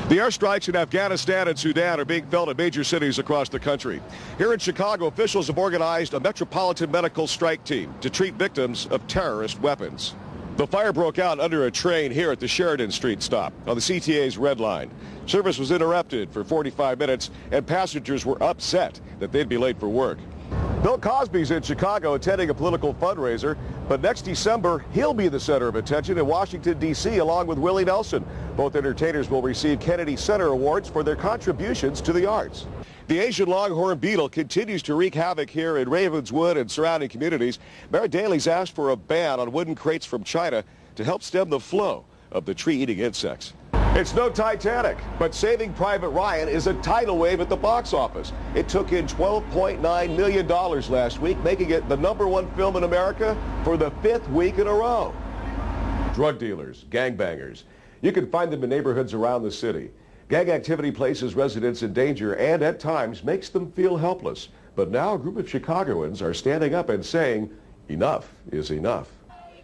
The airstrikes in Afghanistan and Sudan are being felt in major cities across the country. Here in Chicago, officials have organized a metropolitan medical strike team to treat victims of terrorist weapons. The fire broke out under a train here at the Sheridan Street stop on the CTA's Red Line. Service was interrupted for 45 minutes, and passengers were upset that they'd be late for work. Bill Cosby's in Chicago attending a political fundraiser, but next December, he'll be the center of attention in Washington, D.C., along with Willie Nelson. Both entertainers will receive Kennedy Center Awards for their contributions to the arts. The Asian longhorn beetle continues to wreak havoc here in Ravenswood and surrounding communities. Mayor Daley's asked for a ban on wooden crates from China to help stem the flow of the tree-eating insects. It's no Titanic, but Saving Private Ryan is a tidal wave at the box office. It took in $12.9 million last week, making it the #1 film in America for the 5th week in a row. Drug dealers, gangbangers. You can find them in neighborhoods around the city. Gang activity places residents in danger and at times makes them feel helpless. But now a group of Chicagoans are standing up and saying, enough is enough.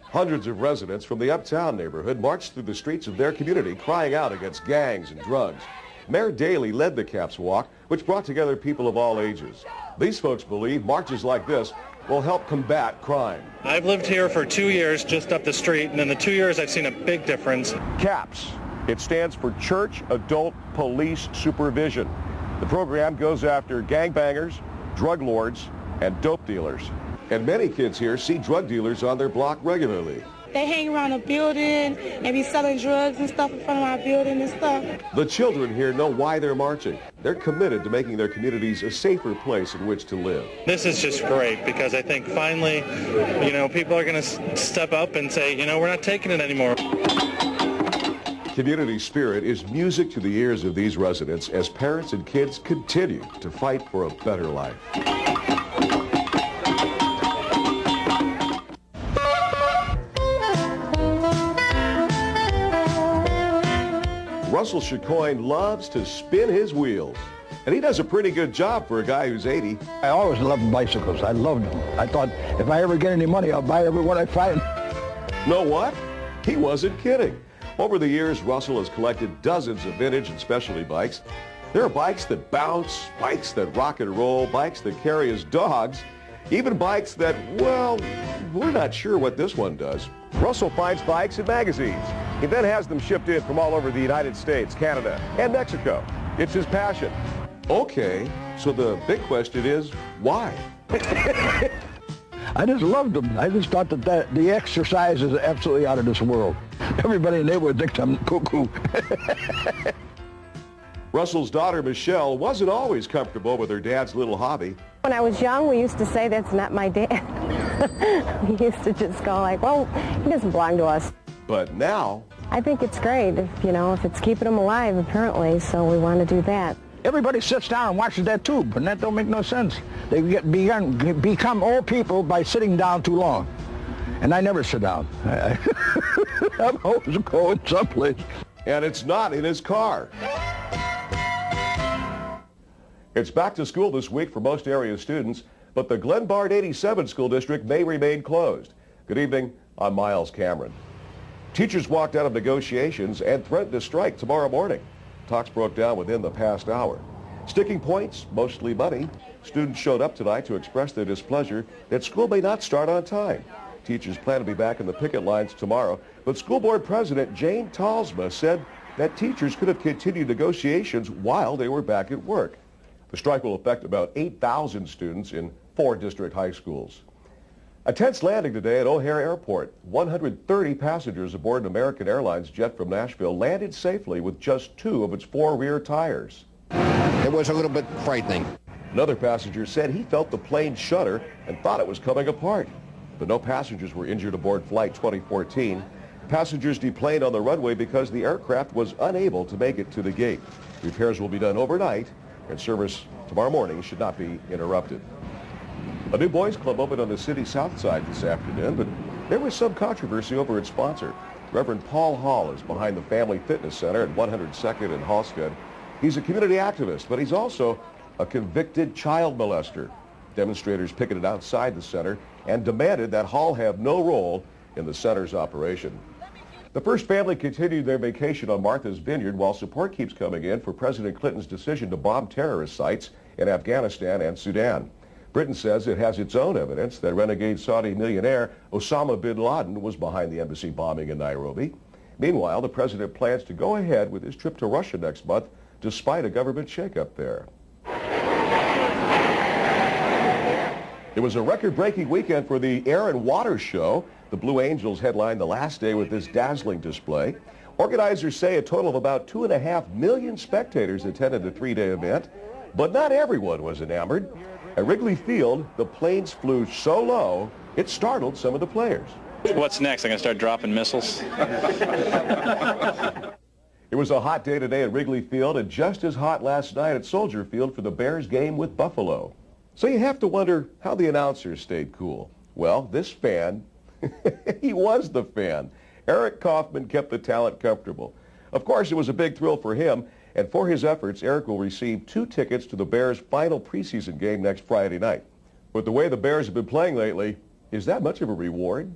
Hundreds of residents from the Uptown neighborhood marched through the streets of their community crying out against gangs and drugs. Mayor Daley led the Caps Walk, which brought together people of all ages. These folks believe marches like this will help combat crime. I've lived here for 2 years just up the street, and in the 2 years I've seen a big difference. CAPS. It stands for Church Adult Police Supervision. The program goes after gangbangers, drug lords, and dope dealers. And many kids here see drug dealers on their block regularly. They hang around the building and be selling drugs and stuff in front of our building and stuff. The children here know why they're marching. They're committed to making their communities a safer place in which to live. This is just great because I think finally, people are going to step up and say, we're not taking it anymore. Community spirit is music to the ears of these residents as parents and kids continue to fight for a better life. Russell Chicoine loves to spin his wheels, and he does a pretty good job for a guy who's 80. I always loved bicycles. I loved them. I thought if I ever get any money, I'll buy every one I find. Know what? He wasn't kidding. Over the years, Russell has collected dozens of vintage and specialty bikes. There are bikes that bounce, bikes that rock and roll, bikes that carry his dogs, even bikes that, well, we're not sure what this one does. Russell finds bikes in magazines. He then has them shipped in from all over the United States, Canada, and Mexico. It's his passion. Okay, so the big question is, why? I just loved them. I just thought that the exercise is absolutely out of this world. Everybody in the neighborhood thinks I'm cuckoo. Russell's daughter, Michelle, wasn't always comfortable with her dad's little hobby. When I was young, we used to say that's not my dad. We used to just go like, well, he doesn't belong to us. But now... I think it's great, if it's keeping him alive, apparently, so we want to do that. Everybody sits down and watches that tube, and that don't make no sense. They become old people by sitting down too long. And I never sit down. I'm always going someplace. And it's not in his car. It's back to school this week for most area students, but the Glenbard 87 school district may remain closed. Good evening, I'm Myles Cameron. Teachers walked out of negotiations and threatened to strike tomorrow morning. Talks broke down within the past hour. Sticking points, mostly money. Students showed up tonight to express their displeasure that school may not start on time. Teachers plan to be back in the picket lines tomorrow, but School Board President Jane Talsma said that teachers could have continued negotiations while they were back at work. The strike will affect about 8,000 students in 4 district high schools. A tense landing today at O'Hare Airport. 130 passengers aboard an American Airlines jet from Nashville landed safely with just 2 of its 4 rear tires. It was a little bit frightening. Another passenger said he felt the plane shudder and thought it was coming apart. But no passengers were injured aboard Flight 2014. Passengers deplaned on the runway because the aircraft was unable to make it to the gate. Repairs will be done overnight, and service tomorrow morning should not be interrupted. A new boys club opened on the city's south side this afternoon, but there was some controversy over its sponsor. Reverend Paul Hall is behind the Family Fitness Center at 102nd and Halsted. He's a community activist, but he's also a convicted child molester. Demonstrators picketed outside the center and demanded that Hall have no role in the center's operation. The First family continued their vacation on Martha's Vineyard while support keeps coming in for President Clinton's decision to bomb terrorist sites in Afghanistan and Sudan. Britain says it has its own evidence that renegade Saudi millionaire Osama bin Laden was behind the embassy bombing in Nairobi. Meanwhile, the president plans to go ahead with his trip to Russia next month despite a government shakeup there. It was a record-breaking weekend for the Air and Water Show. The Blue Angels headlined the last day with this dazzling display. Organizers say a total of about 2.5 million spectators attended the three-day event, but not everyone was enamored. At Wrigley Field, the planes flew so low, it startled some of the players. What's next? I'm going to start dropping missiles? It was a hot day today at Wrigley Field and just as hot last night at Soldier Field for the Bears game with Buffalo. So you have to wonder how the announcers stayed cool. Well, this fan, he was the fan. Eric Kaufman kept the talent comfortable. Of course, it was a big thrill for him, and for his efforts, Eric will receive 2 tickets to the Bears' final preseason game next Friday night. But the way the Bears have been playing lately, is that much of a reward?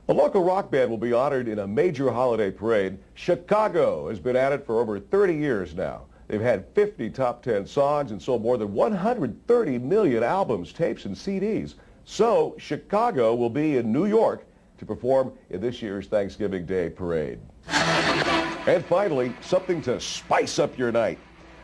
A local rock band will be honored in a major holiday parade. Chicago has been at it for over 30 years now. They've had 50 top 10 songs and sold more than 130 million albums, tapes, and CDs. So Chicago will be in New York to perform in this year's Thanksgiving Day parade. And finally, something to spice up your night.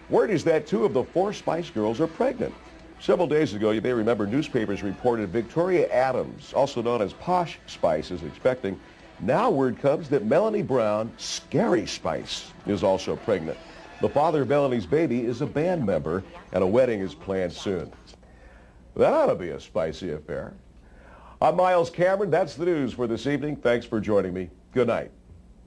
Word is that 2 of the 4 Spice Girls are pregnant. Several days ago, you may remember newspapers reported Victoria Adams, also known as Posh Spice, is expecting. Now word comes that Melanie Brown, Scary Spice, is also pregnant. The father of Melanie's baby is a band member, and a wedding is planned soon. That ought to be a spicy affair. I'm Myles Cameron. That's the news for this evening. Thanks for joining me. Good night.